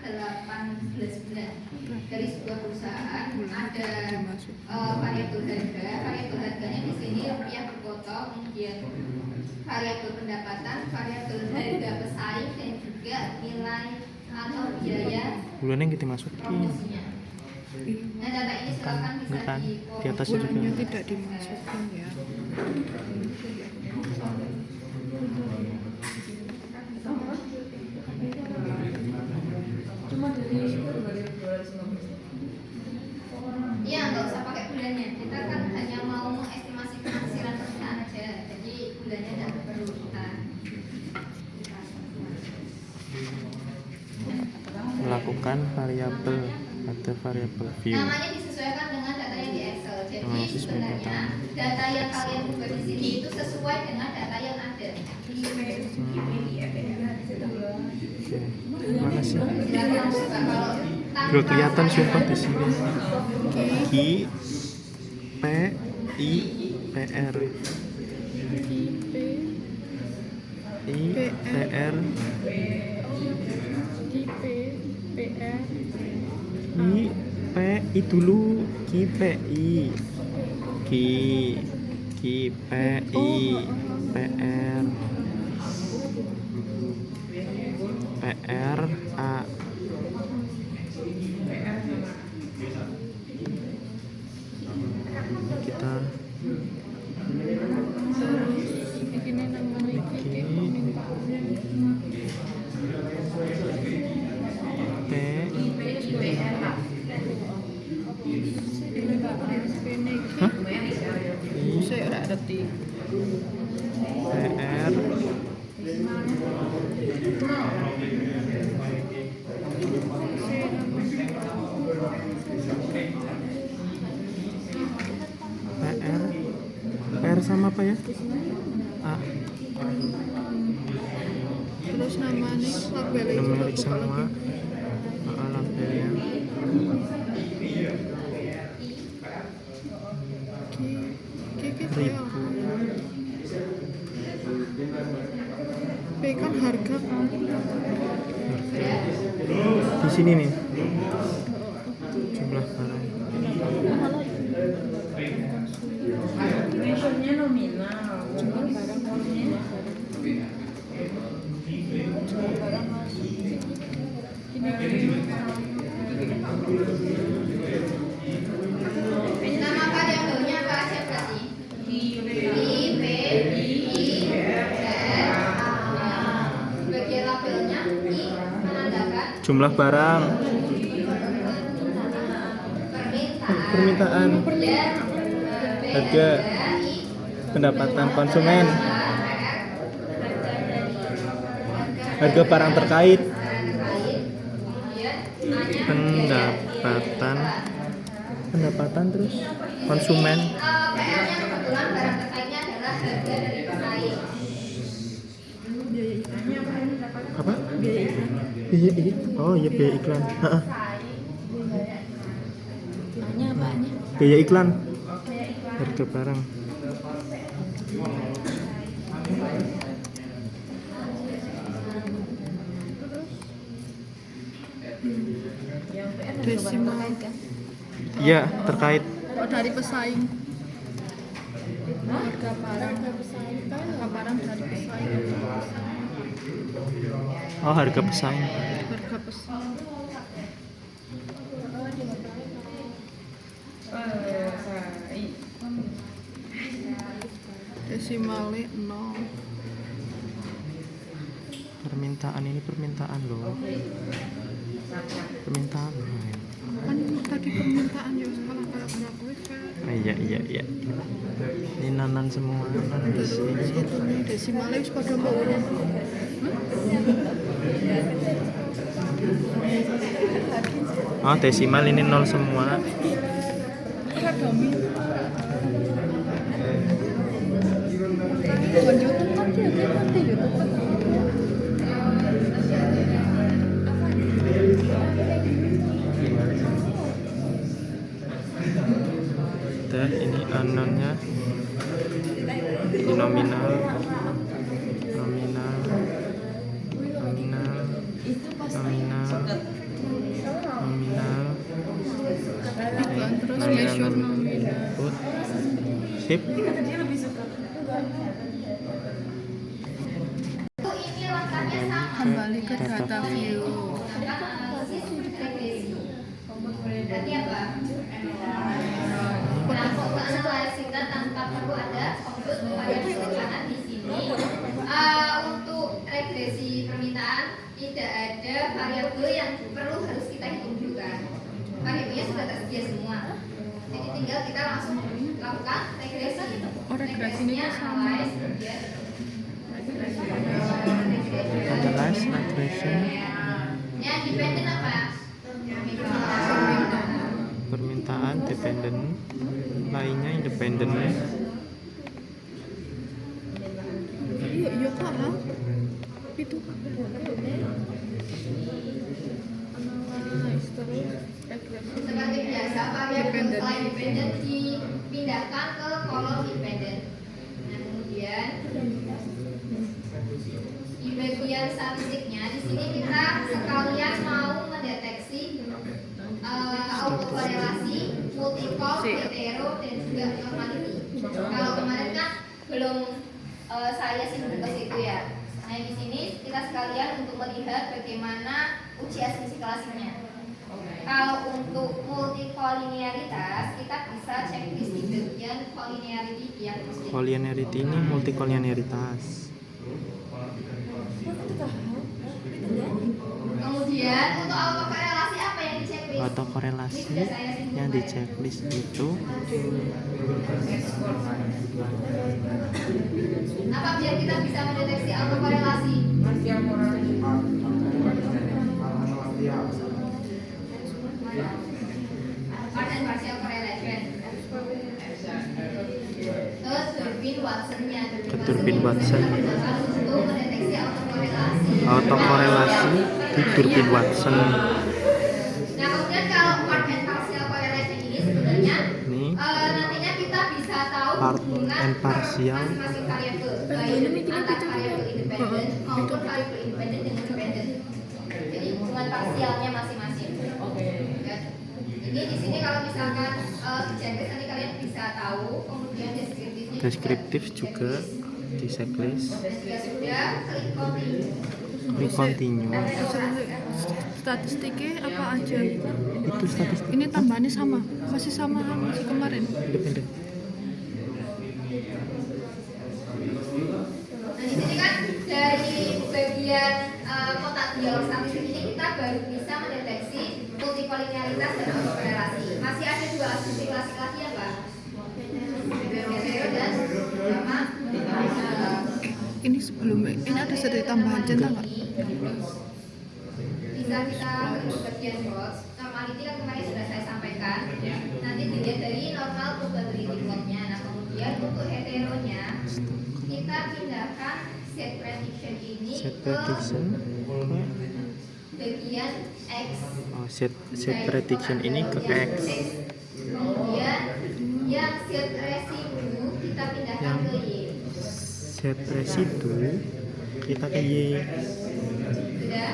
18 bulan dari sebuah perusahaan ada variabel harga. Variabel harganya di sini rupiah berpotong, kemudian variabel pendapatan, variabel harga pesaing, dan juga nilai atau biaya bulannya kita masuk promosinya. Nah, data ini silakan bisa di atas itu bulannya tidak dimasukin ya. Iya, nggak usah pakai bulannya. Kita kan hanya mau mengestimasi penghasilan perusahaan aja. Jadi bulannya tidak perlu kita. melakukan variabel atau variabel view. Namanya disesuaikan dengan data yang di Excel. Jadi sebenarnya data yang kalian buat di sini itu sesuai dengan data yang ada. Oke, mana sih? Silakan coba kalau Belum kelihatan sumpah di sini. G P I P R I P R I P I dulu G P I G P I P R P R A kita Saya ora ngerti. PR PR sama apa ya? A Terus namanya labelnya coba numerik buka semua lagi. labelnya ribu P kan harga kan. di sini nih jumlah barang Dimensionnya nominal. Jual barang nominal. Jual barang masuk. nama variabelnya apa aja berarti? I, P, I, R, A. Bagian labelnya I menandakan jumlah barang permintaan. permintaan Dan harga I pendapatan konsumen harga barang terkait pendapatan terus konsumen PR-nya kebetulan barang terkaitnya adalah harga dari pesaing. apa biaya oh iya biaya iklan Ha-ha. Tanya apanya? biaya iklan harga barang Desimal. iya terkait Oh, dari pesaing. Harga barang dari pesaing. oh harga pesaing Harga pesaing. Desimalnya 0. permintaan ini permintaan loh permintaan Kan tadi permintaan ya salah paragraf kan. iya ini nanan semua nanan di sini. Desimalnya wis pada mbok urung. Oh desimal ini 0 semua YouTube kan dia nanti YouTube kan. dan ini anonnya ini nominal nominal measure Layanan nominal. input. Sip. Ini langkahnya sama. Kembali ke data view. Berarti apa? Nah, untuk analysis kita tanpa perlu ada komput variabel karena di sini untuk regresi permintaan tidak ada variabel yang perlu harus kita hitung juga. Variabelnya sudah tersedia semua. Jadi tinggal kita langsung lakukan regresi. Oh, regresi ini sama. Analyze regression. Yang dependen apa? Permintaan dependent, lainnya independent. Iya, iya kak. Itu. Analyze terus regresi. Seperti biasa, variabel selain dependen dipindahkan ke kolom dependen. Nah, kemudian di bagian statistiknya, di sini kita sekalian mau mendeteksi autokorelasi, multicol, hetero, dan juga normality. Kalau kemarin kan belum saya singgung ke situ ya. Nah, di sini kita sekalian untuk melihat bagaimana uji asumsi klasik-nya. Kalau untuk multikolinearitas, kita bisa checklist di bagian collinearity diagnostic. Collinearity ini multikolinearitas. Kemudian untuk autokorelasi apa yang di checklist? Autokorelasi yang di checklist itu Apa biar kita bisa mendeteksi autokorelasi? Part and partial correlation. Terus Durbin-Watson-nya. Durbin-Watson. Untuk mendeteksi autokorelasi. Autokorelasi di Durbin-Watson. Nah, kemudian kalau part and partial correlation ini sebenarnya Ini nantinya kita bisa tahu part hubungan and partial. masing-masing variabel, baik antar variabel independen maupun variabel independen dengan independen. Jadi hubungan parsialnya masing-masing. Ya. Ini di sini kalau misalkan di checklist nanti kalian bisa tahu, kemudian deskriptifnya Deskriptif juga di checklist. dan juga sudah klik continue. Ini continue. Statistiknya apa aja? Itu statistik Ini tambahannya sama, masih sama masih kemarin. independen. Nah, di sini kan dari bagian kotak dialog statistik ini kita baru bisa mendeteksi multikolinearitas dan autokorelasi. Masih ada dua asumsi klasik lagi ya, Pak? Hetero dan sama. Ini sebelumnya, ini ada sedikit tambahan centang nggak? Bisa kita bentuk bagian box. Normality kan kemarin sudah saya sampaikan. Nanti dilihat dari normal probability plotnya. Nah, kemudian untuk heteronya kita pindahkan set prediction ini Set ke prediction. bagian X. Oh, set prediction ini ke X. Kemudian yang set residu kita pindahkan ke Y. Set residu kita ke Y. Sudah?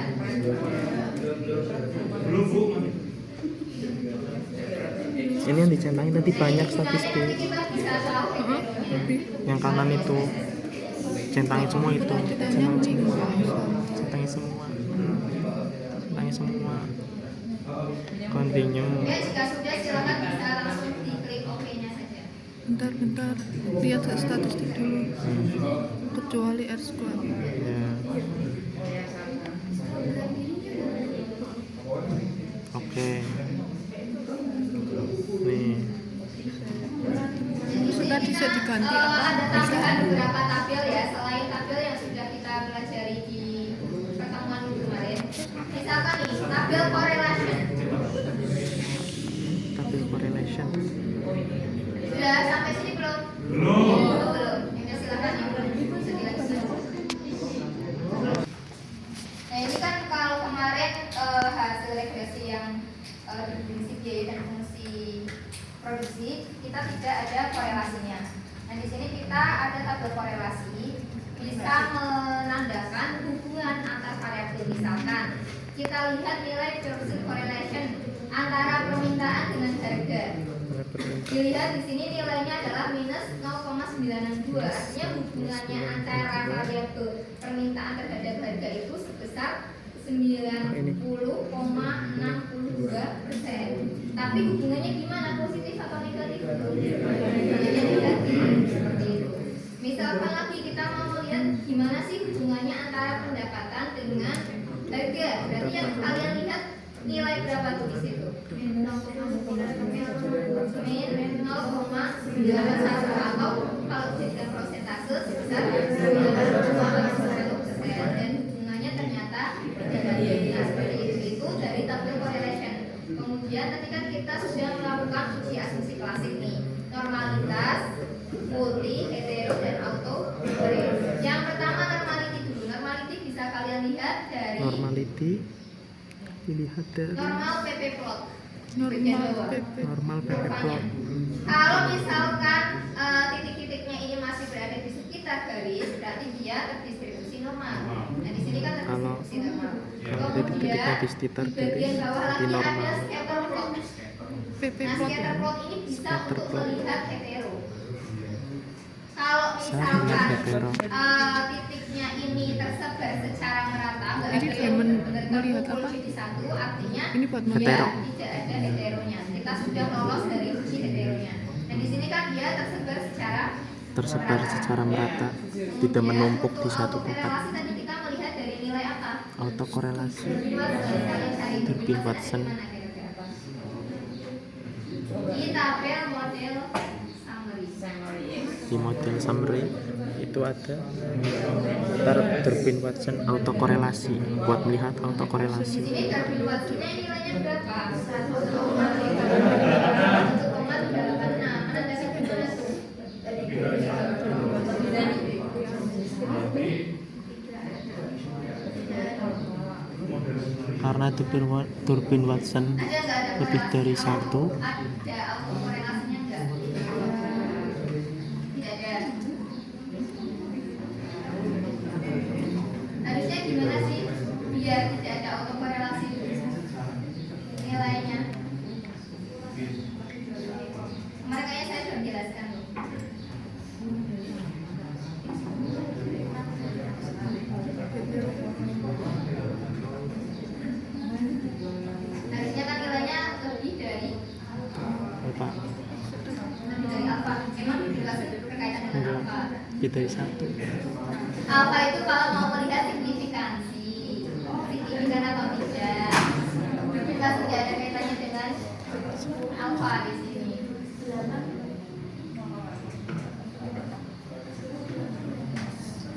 Ini yang dicentangin tadi banyak statistik. Nanti kita bisa tahu heteronya. Lebih. Yang kanan itu centangin semua itu. Centangin semua. Centangin semua. Centangin semua. Continue. Ya, jika sudah silakan bisa langsung diklik OK-nya saja. Bentar, lihat statistik dulu. Kecuali R square. Ya. Oke. Nih. Sudah bisa diganti apa? Ada tambahan beberapa tabel ya, selain tabel yang sudah kita pelajari di pertemuan minggu kemarin. Misalkan nih, tabel correlation. Tabel correlation. Sudah sampai sini belum? Belum. Ya, silakan yang belum bisa dilanjutkan. Nah, ini kan kalau kemarin hasil regresi yang definisi biaya dan fungsi produksi, kita tidak ada korelasinya. Nah, di sini kita ada tabel korelasi, bisa menandakan hubungan antar variabel. Misalkan kita lihat nilai production correlation antara permintaan dengan harga. berputar. Dilihat di sini nilainya adalah minus 0,962. Artinya hubungannya antara variabel permintaan terhadap harga itu sebesar 90,62%. Tapi hubungannya gimana? Positif atau negatif? Hubungannya negatif. Seperti itu. Misalkan lagi kita mau melihat gimana sih hubungannya antara pendapatan dengan harga. Berarti yang kalian lihat nilai berapa tuh di situ? Min 0,91 atau kalau dijadikan persentase sebesar 9,1%. Dan hubungannya ternyata negatif. Nah, seperti itu dari tabel correlation. Kemudian tadi kan kita sudah melakukan uji asumsi klasik nih, normalitas, multi, hetero, dan auto korelasi. Yang pertama normality dulu. Normality bisa kalian lihat dari Normality dilihat dari normal PP plot. normal PP plot. Kalau misalkan titik-titiknya ini masih berada di sekitar garis, berarti dia terdistribusi normal. Nah, di sini kan terdistribusi normal. Kalau ada titik-titiknya di sekitar di bagian garis, bawah berarti lagi normal. ada scatter plot. PP Nah, plot scatter plot ini bisa Scatter untuk plot. melihat hetero. Kalau Saya misalkan melihat hetero. titiknya ini tersebar secara merata, nggak Ini ada saya yang melihat benar-benar apa? kumpul di satu, artinya Ini buat dia hetero. tidak ada heteronya. Kita sudah lolos dari uji heteronya. Dan di sini kan dia tersebar secara merata. Tidak Kemudian menumpuk di untuk satu tempat. autokorelasi tadi kita melihat dari nilai apa? Autokorelasi Kalian cari di Durbin mana, Watson. ada di mana kira-kira? Di tabel model summary. Di model summary itu ada ntar Durbin Watson autokorelasi buat melihat Di autokorelasi. sini Durbin Watsonnya nilainya berapa? 1,86. Menandai gimana tuh? Karena Durbin Watson lebih dari satu, Ada autokorelasinya enggak? Tidak ada. Harusnya gimana sih biar tidak ada autokorelasi nilainya? Kemarin kayaknya saya sudah menjelaskan loh. Harusnya kan nilainya lebih dari apa? alfa. Emang dijelasin berkaitan dengan Enggak, alfa. lebih dari satu. Alfa itu kalau mau melihat signifikansi, signifikan atau tidak, kita sudah ada kaitannya dengan alfa di sini.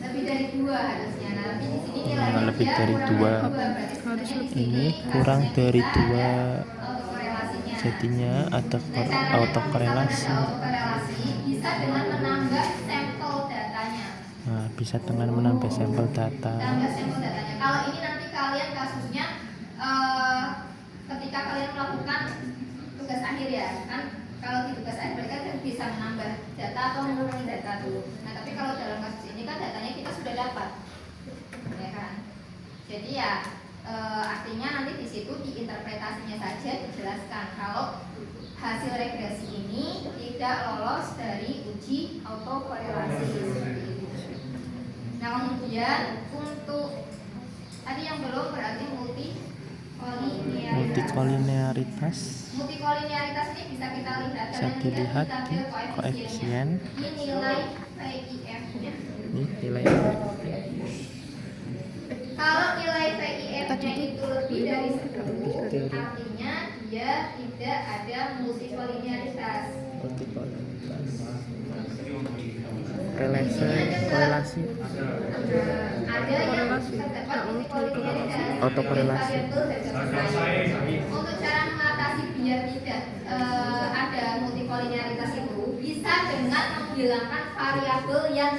Lebih dari 2 harusnya. Nah, tapi di sini nilainya Lebih dia dari kurang dua. dari 2. Berarti sebenarnya di sini Ini kurang harusnya dari kita 2. ada autokorelasinya. Jadinya ada Nah, caranya autokorelasi. kalau misalkan ada autokorelasi bisa dengan menambah sampel datanya. Nah, bisa dengan menambah sampel data. Tambah sampel datanya. Kalau ini nanti kalian kasusnya ketika kalian melakukan tugas akhir ya kan, kalau di tugas akhir mereka kan bisa menambah data atau mengurangi data dulu. Nah tapi kalau dalam kasus ini kan datanya kita sudah dapat, ya kan. Jadi ya artinya nanti di situ di interpretasinya saja dijelaskan kalau hasil regresi ini tidak lolos dari uji autokorelasi seperti itu. Nah kemudian untuk tadi yang belum berarti Multikolinearitas multikolinearitas ini bisa kita lihat. bisa Kalian dilihat lihat di tabel koefisien. Ini nilai VIF-nya. Ini nilai Kalau nilai VIF-nya itu lebih dari 10, dari. artinya dia tidak ada multikolinearitas. multikolinearitas. Korelasi Ada yang terdapat multikolinearitas. Autokorelasi. Untuk cara mengatasi biar tidak ada multikolinearitas itu bisa dengan menghilangkan variabel yang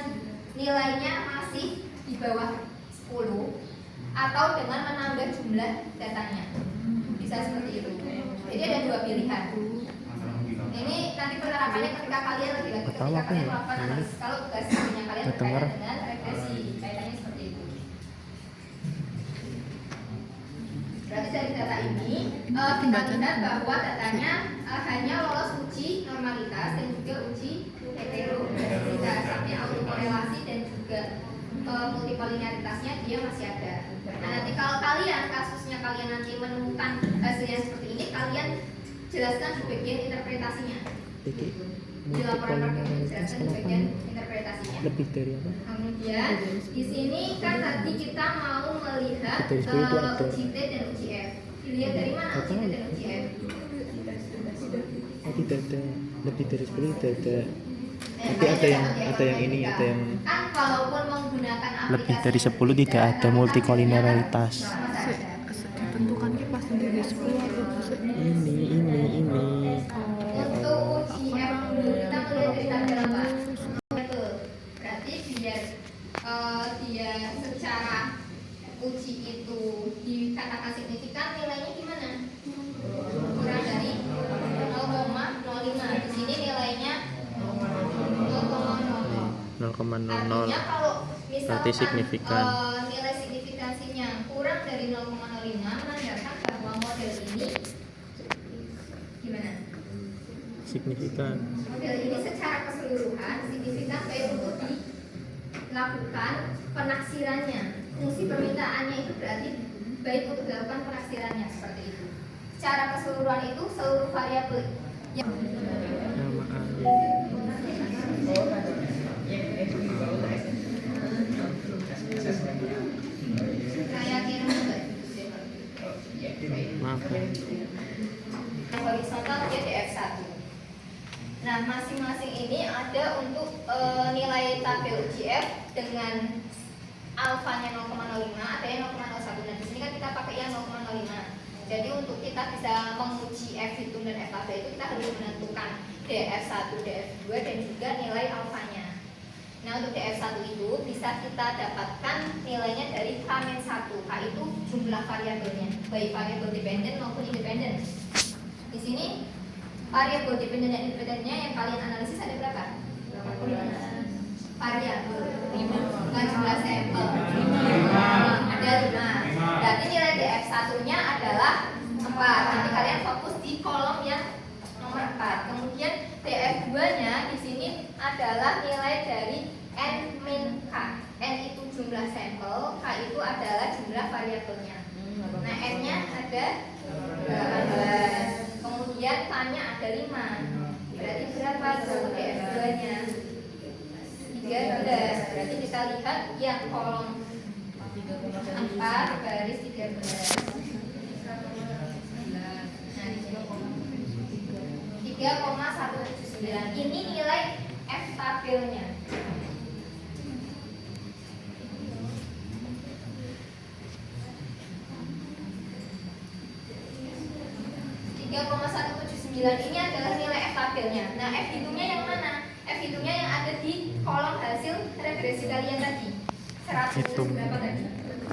nilainya masih di bawah 10 atau dengan menambah jumlah datanya. Bisa seperti itu. Jadi ada 2 pilihan. Ini nanti penerapannya ketika kalian ketika kalian melakukan analisis. Kalau tugasnya kalian berkaitan dengan regresi, kaitannya seperti itu. Berarti dari data ini kita lihat bahwa datanya hanya lolos uji normalitas dan juga uji heterogenitas, tapi autokorelasi dan juga multikoliniaritasnya dia masih ada. Nah, nanti kalau kalian kasusnya kalian nanti menemukan hasilnya seperti ini, kalian jelaskan di bagian interpretasinya. Di laporan praktek jelaskan di bagian interpretasinya. Lebih dari apa? Kemudian di sini kan tadi kita mau melihat Dari sepuluh itu ada. uji T dan uji F. Dilihat dari mana uji T dan uji F? Oh, tidak ada. Lebih dari 10 tidak ada. Nanti ada yang ini, ada yang kan kalaupun menggunakan aplikasi lebih dari 10 tidak ada multikolinialitas. Ditentukan ki pas dari 10 atau maksudnya Ini. untuk uji F dulu kita melihat dari tabel apa? Betul. Berarti biar dia secara uji itu dikatakan signifikan, nilainya gimana? Kurang dari 0,05. Di sini nilainya 0,00. 0,00. Artinya kalau misalkan Berarti signifikan. Nilai signifikansinya kurang dari 0,05 menandakan bahwa model ini gimana? Signifikan. Model ini secara keseluruhan signifikan baik untuk dilakukan penaksirannya. Fungsi permintaannya itu berarti baik untuk dilakukan penaksirannya seperti itu. Secara keseluruhan itu seluruh variabel yang Nama saya kira enggak. maaf. Horizontal dia DF1. Nah, masing-masing ini ada untuk nilai tabel UGF dengan alfanya 0,05, ada yang 0,01. Nah, di sini kan kita pakai yang 0,05. Jadi untuk kita bisa menguji F hitung dan F tabel itu kita harus menentukan DF1, DF2 dan juga nilai alfanya. Nah, untuk DF1 itu bisa kita dapatkan nilainya dari K-1. K itu jumlah variabelnya, baik variabel dependen maupun independen. Di sini variabel dependen dan independennya yang kalian analisis ada berapa? Variabel 5, bukan jumlah sampel. Ada 5. Berarti nilai DF1-nya adalah 4. Nanti kalian fokus di kolom yang nomor 4. Kemudian DF2-nya di sini adalah nilai dari N-K. N itu jumlah sampel, K itu adalah jumlah variabelnya. Nah, N-nya ada 18. Kemudian K-nya ada 5. Berarti berapa tuh DF2-nya? 13. Berarti kita lihat yang kolom 4 baris 13. Nah, di sini 3,179. Ini nilai F tabelnya. Ini adalah nilai F tabelnya. Nah, F hitungnya yang mana? F hitungnya yang ada di kolom hasil regresi kalian tadi. 100 Hitung. berapa tadi?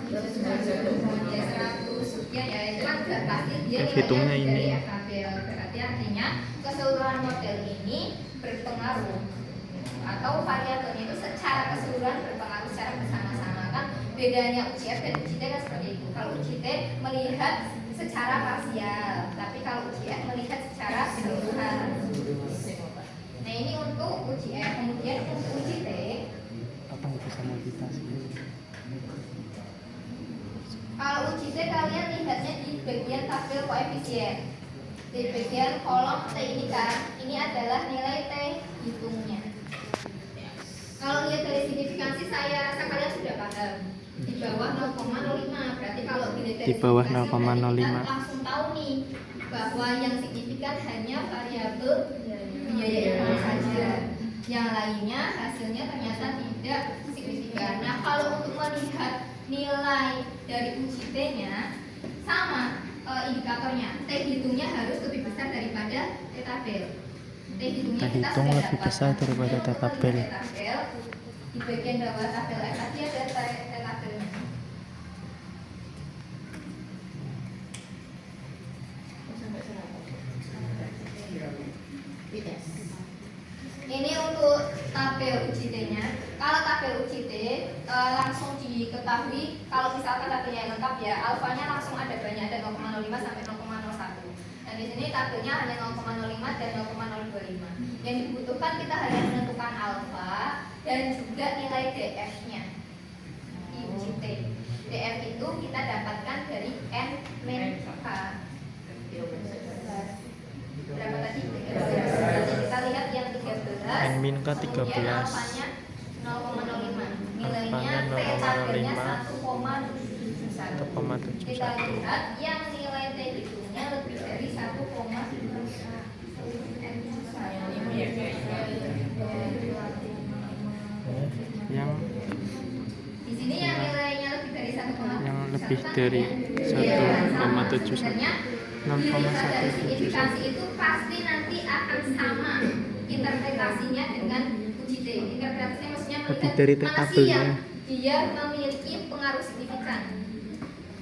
100 sekian ya, itu kan udah pasti dia F hitungnya nilainya dari ini. F tabel. Berarti artinya keseluruhan model ini berpengaruh atau variabelnya itu secara keseluruhan berpengaruh secara bersama-sama. Kan bedanya UGF dan UGT kan seperti itu. Kalau UGT melihat secara parsial, tapi kalau UGF melihat secara keseluruhan. Nah, ini untuk UGF. Kemudian untuk UGT, Apa itu sama kita sih? kalau UGT kalian lihatnya di bagian tabel koefisien. Di bagian kolom T ini kan, ini adalah nilai T hitungnya. Kalau lihat dari signifikansi, saya rasa kalian sudah paham. Di bawah 0,05. Berarti kalau dilihat dari Di bawah signifikansi, 0,05. kita langsung tahu nih bahwa yang signifikan hanya variabel biaya ekonomi saja. Yang lainnya hasilnya ternyata tidak signifikan. Nah, kalau untuk melihat nilai dari UGT-nya sama indikatornya, T hitungnya harus lebih besar daripada T tabel. T hitungnya T kita hitung sudah lebih dapat. besar daripada T tabel. Di bagian bawah tabel F tadi ada T tabelnya. Ini untuk tabel UGT-nya. Kalau tabel UGT langsung diketahui kalau misalkan tabelnya lengkap ya, alfanya langsung ada banyak, ada 0,01, stabilnya hanya 0,05 dan 0,025. Yang dibutuhkan kita hanya menentukan alfa dan juga nilai DF-nya di UJT. DF itu kita dapatkan dari N min K. Berapa tadi? 13. Kita lihat yang 13. N min K 13. Kemudian alfanya 0,05. Nilainya T tabelnya 1,71. Kita 1,71. lihat yang nilai T hitungnya lebih dari 1,1. Yang Di sini yang nilainya lebih dari 1,1. yang lebih dari 1,71. Sebenarnya dilihat dari signifikansi itu pasti nanti akan sama interpretasinya dengan UJT. Interpretasinya maksudnya Lebih melihat dari T mana sih tabelnya. yang dia memiliki pengaruh signifikan.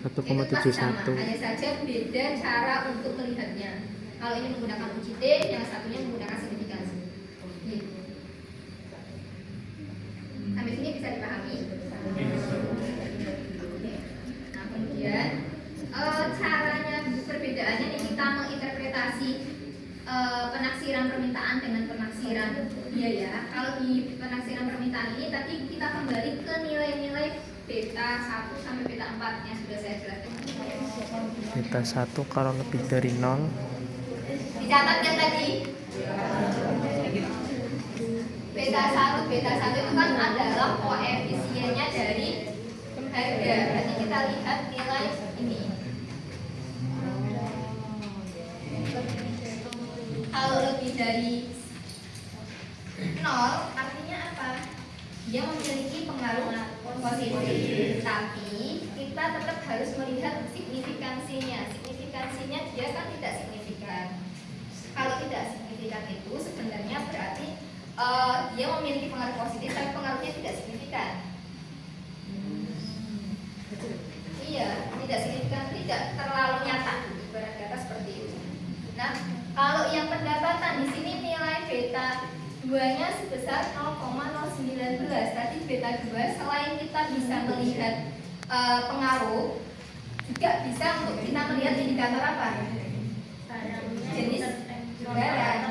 Itu pasti sama, 1,71. hanya saja beda cara untuk melihatnya. Kalau ini menggunakan UJT, yang satunya menggunakan signifikansi. Gitu. Sampai sini bisa dipahami. Nah, kemudian caranya perbedaannya nih kita menginterpretasi penaksiran permintaan dengan penaksiran biaya. Kalau di penaksiran permintaan ini tadi kita kembali ke nilai-nilai beta 1 sampai beta 4 yang sudah saya jelaskan. Beta 1 kalau lebih dari 0. Dicatat kan tadi? Beta 1 itu kan adalah koefisiennya dari harga. Berarti kita lihat nilai ini. Kalau lebih dari 0 artinya apa? Dia memiliki pengaruh positif, tapi kita tetap harus melihat signifikansinya. Signifikansinya dia kan tidak signifikan. Kalau tidak signifikan itu sebenarnya berarti dia memiliki pengaruh positif, tapi pengaruhnya tidak signifikan. Iya, tidak signifikan, tidak terlalu nyata. Ibarat kata seperti itu. Nah, kalau yang pendapatan di sini nilai beta 2-nya sebesar 0,019. Tadi beta 2 selain kita bisa melihat pengaruh, juga bisa untuk kita melihat indikator apa? Jenis barang.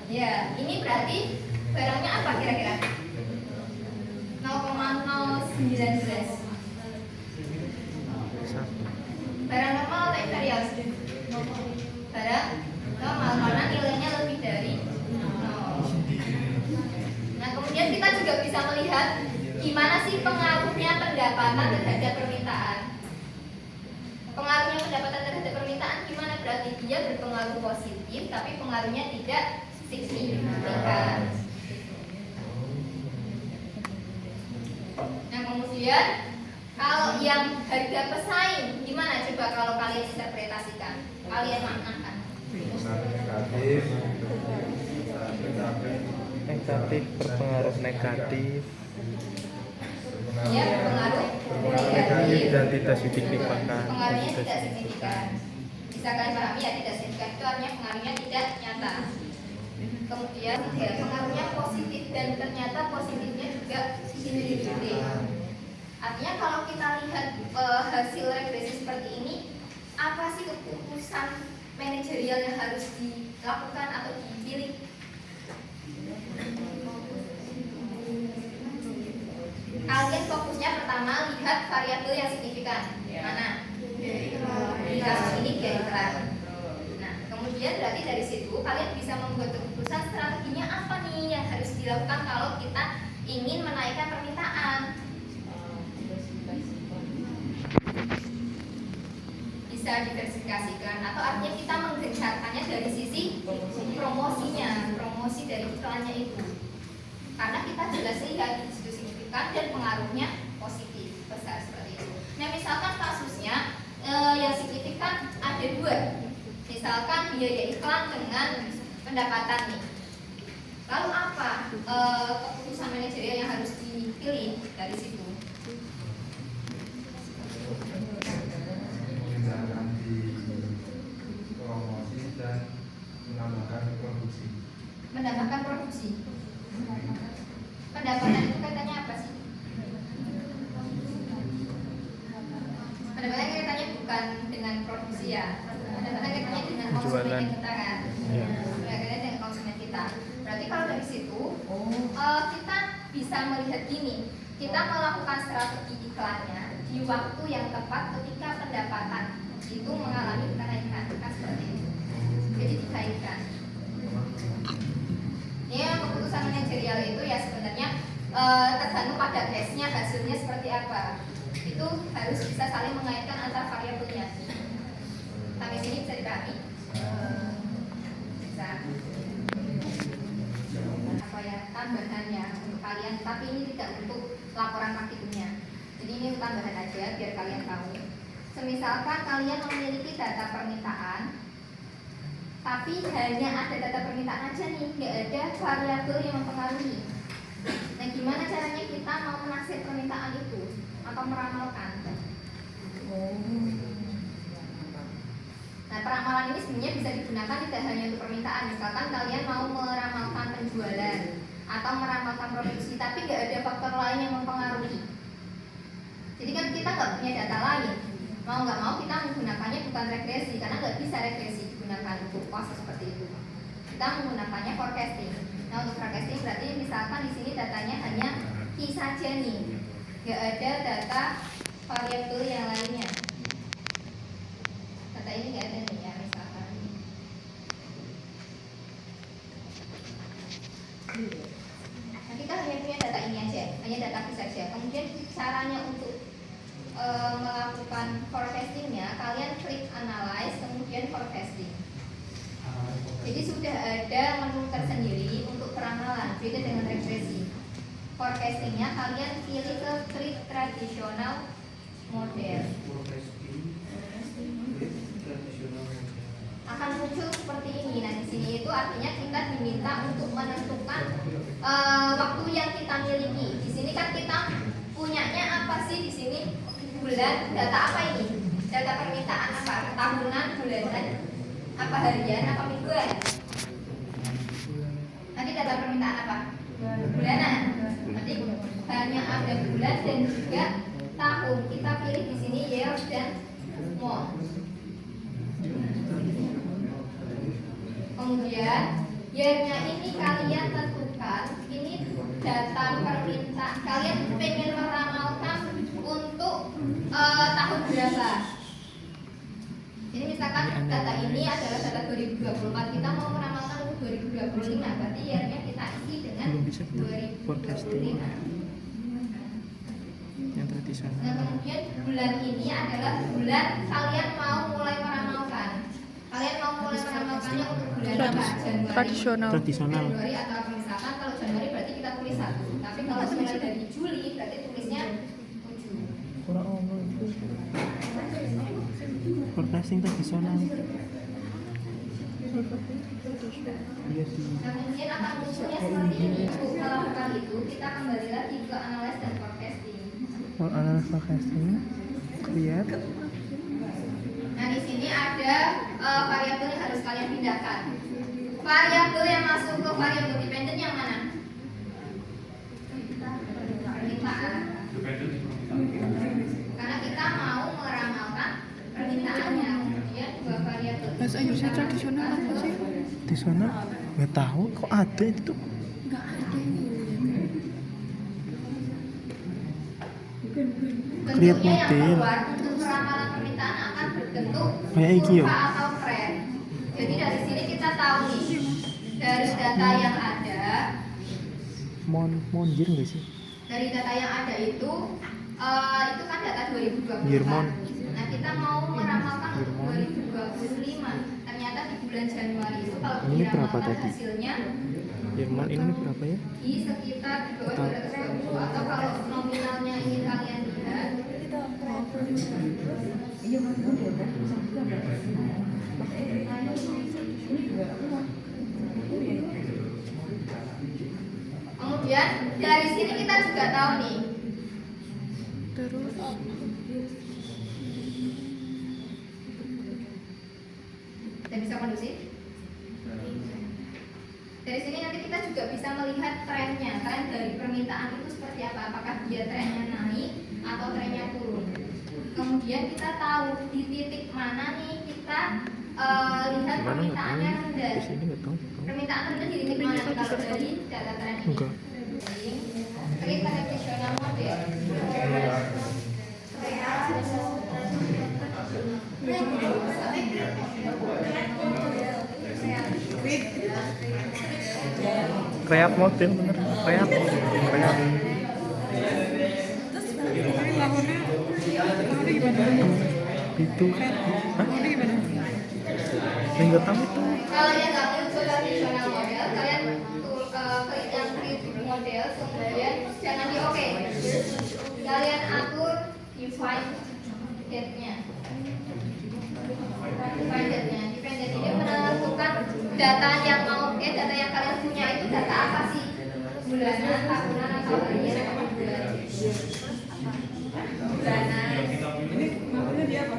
Ya, ini berarti barangnya apa kira-kira? 0,019. Barang normal atau imperial? Barang normal karena nilainya lebih dari 0. Nah, kemudian kita juga bisa melihat gimana sih pengaruhnya pendapatan terhadap permintaan. Pengaruhnya pendapatan terhadap permintaan gimana? Berarti dia berpengaruh positif, tapi pengaruhnya tidak signifikan. Nah, kemudian kalau yang harga pesaing gimana coba kalau kalian interpretasikan, kalian maknakan? Negatif, berpengaruh negatif. Ya, berpengaruh Negatif negatif. dan tidak signifikan. Pengaruhnya tidak signifikan. Bisa kalian pahami ya, tidak signifikan itu artinya pengaruhnya tidak nyata. Kemudian ya, pengaruhnya positif dan ternyata positifnya juga signifikan. Artinya kalau kita lihat hasil regresi seperti ini, apa sih keputusan manajerial yang harus dilakukan atau dipilih? Kalian fokusnya pertama lihat variabel yang signifikan. Mana? Di kasus ini biaya iklan. Nah, kemudian berarti dari situ kalian bisa membuat keputusan strateginya apa nih yang harus dilakukan kalau kita ingin menaikkan permintaan. Bisa diversifikasikan atau artinya kita menggencarkannya dari sisi promosinya, promosi dari iklannya itu. Karena kita jelas lihat di situ signifikan dan pengaruhnya positif besar seperti itu. Nah, misalkan kasusnya yang signifikan ada dua, misalkan biaya iklan dengan pendapatan nih. Lalu apa keputusan manajerial yang harus dipilih dari situ? Menambahkan produksi. Pendapatan itu kaitannya apa sih? Pendapatan kaitannya bukan dengan produksi ya. Pendapatan kaitannya dengan konsumsi. konsumen kita kan. Iya. Berkaitan dengan konsumen kita. Berarti kalau dari situ kita bisa melihat gini, kita melakukan strategi iklannya di waktu yang tepat ketika pendapatan itu mengalami kenaikan, kan seperti itu. Jadi dikaitkan. Ini keputusan manajerial itu ya sebenarnya tergantung pada case-nya, hasilnya seperti apa. Itu harus bisa saling mengaitkan antar variabelnya. Sampai sini bisa dipahami? Bisa. Apa ya tambahannya untuk kalian, tapi ini tidak untuk laporan makitunya. Jadi ini tambahan aja biar kalian tahu. Semisalkan kalian memiliki data permintaan, tapi hanya ada data permintaan aja nih, nggak ada variabel yang mempengaruhi. Nah, gimana caranya kita mau menaksir permintaan itu atau meramalkan? Nah, peramalan ini sebenarnya bisa digunakan tidak hanya untuk permintaan. Misalkan kalian mau meramalkan penjualan atau meramalkan produksi, tapi nggak ada faktor lain yang mempengaruhi. Jadi kan kita nggak punya data lain. Mau nggak mau kita menggunakannya bukan regresi, karena nggak bisa regresi digunakan untuk proses seperti itu. Kita menggunakannya forecasting. Nah, untuk forecasting berarti misalkan di sini datanya hanya key saja nih, nggak ada data variabel yang lainnya. Data ini nggak ada nih ya, misalkan. Nah, kita hanya punya data ini aja, hanya data key saja. Kemudian caranya untuk melakukan forecastingnya, kalian klik analyze kemudian forecasting. Jadi sudah ada menu tersendiri untuk peramalan, beda dengan regresi. Forecastingnya kalian pilih ke klik tradisional model. Akan muncul seperti ini. Nah, di sini itu artinya kita diminta untuk menentukan waktu yang kita miliki. Di sini kan kita punyanya apa sih di sini? Bulan, data apa ini? Data permintaan apa? Tahunan, bulanan, apa harian, apa mingguan? Nanti data permintaan apa? Bulanan. Nanti hanya ada bulan dan juga tahun. Kita pilih di sini year dan month. Kemudian year-nya ini kalian tentukan. Ini data permintaan. Kalian pengen meramalkan untuk tahun berapa? Jadi misalkan data ini adalah data 2024, kita mau meramalkan untuk 2025, berarti year-nya kita isi dengan 2025. Yang tradisional. Nah, kemudian bulan ini adalah bulan kalian mau mulai meramalkan. Kalian mau mulai meramalkannya untuk bulan apa? Januari. Tradisional. Januari atau misalkan kalau Januari berarti kita tulis 1. Tapi kalau mulai dari Juli berarti tulisnya 7. Forecasting tradisional. Iya sih. Nah, kemudian akan munculnya seperti ini. Untuk melakukan itu kita kembali lagi ke analysis dan forecasting. Kalau analysis forecasting, lihat. Nah, di sini ada variabel yang harus kalian pindahkan. Variabel yang masuk ke variabel dependen yang mana? Permintaan. Karena kita mau meramalkan permintaannya. Kemudian dua variabel. Bahasa Inggrisnya tradisional apa sih? Tradisional? Nggak tahu. Kok ada itu? Nggak ada ini. Create Bentuknya yang model. keluar untuk peramalan permintaan akan berbentuk Kayak iki yo. kurva atau trend. Jadi dari sini kita tahu nih dari data yang ada, Monjir nggak sih? dari data yang ada itu kan data 2024. Yearmon. Nah, kita mau meramalkan untuk Yearmon. 2025. Ternyata di bulan Januari itu kalau Ini berapa diramalkan tadi? hasilnya Jerman ini berapa ya? di sekitar di bawah 220, atau kalau nominalnya ingin kalian lihat kemudian dari sini kita juga tahu nih Terus dan bisa kondusif. Dari sini nanti kita juga bisa melihat trennya, tren dari permintaan itu seperti apa, apakah dia trennya naik atau trennya turun. Kemudian kita tahu di titik mana nih kita lihat Mana nggak tahu. permintaannya rendah. Di sini nggak tahu. Permintaan rendah dilirik mana kalau dari catatan ini? Enggak. Klik additional model. Kreat model bener. Kreat. Tapi lahornya gimana? Itu. Hah? Lahornya gimana? Nggak tahu itu. Kalau yang nggak muncul tradisional model, kalian klik yang create model, kemudian jangan di oke. Kalian atur define date-nya. Define date-nya. Define date ini menentukan data yang data yang kalian punya itu data apa sih? Bulanan, tahunan, atau harian, atau bulan? Bulanan. Ini namanya dia apa?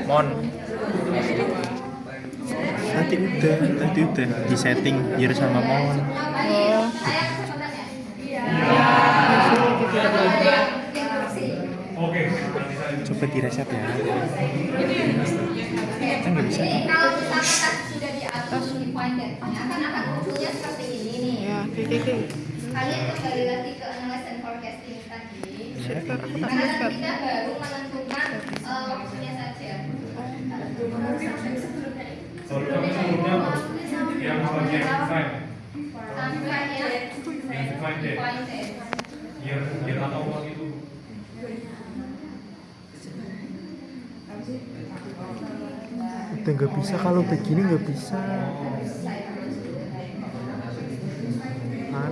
Mon. Tadi udah di setting year sama Mon. Saya kesempatan ya? Iya. Coba di reset ya. Kan nggak bisa. Jadi kalau misalkan sudah di atas define date-nya kan akan munculnya seperti ini nih. Ya, oke. Kalian kembali lagi ke analysis and forecasting tadi. Share, aku tak Karena share. kita baru menentukan waktunya saja. Yang bagian define, Sampainya define date, define date. year atau what itu. Udah nggak bisa kalau begini nggak bisa. Kan?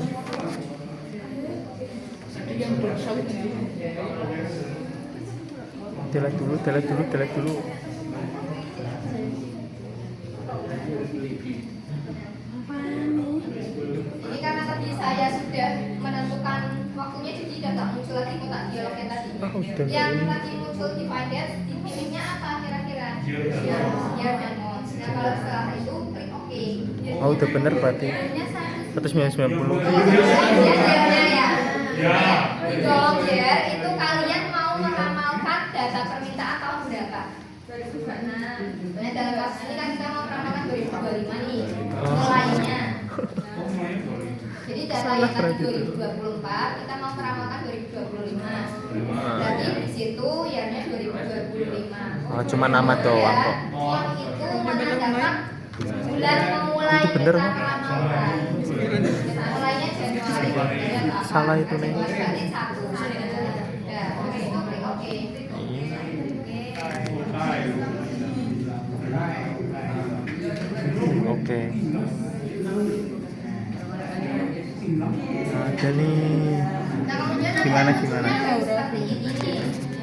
Delete dulu. Ini karena tadi saya sudah menentukan waktunya, jadi udah nggak muncul lagi kotak dialognya tadi. Udah. Yang tadi muncul define date, dipilihnya apa kira-kira? Ya dan on. Nah kalau setelah itu klik OK. Oh udah bener berarti. Yearnya 190. Ya. Di kolom year itu kalian mau meramalkan data permintaan tahun berapa? 2026. Nah dalam kasus ini kan kita mau meramalkan 2025 nih. Mulainya. Jadi data yang tadi 2024 kita mau meramalkan 2025. Berarti di situ yearnya 2025. Oh, cuma nama doang kok. Yang itu menandakan bulan memulai Itu bener, kita Mak. meramalkan. Mulainya Januari. Salah itu, Neng. Berarti 1. Ya, oke, itu klik oke. Oke. Ada nih. Nah, kemudian Gimana? seperti ini nih.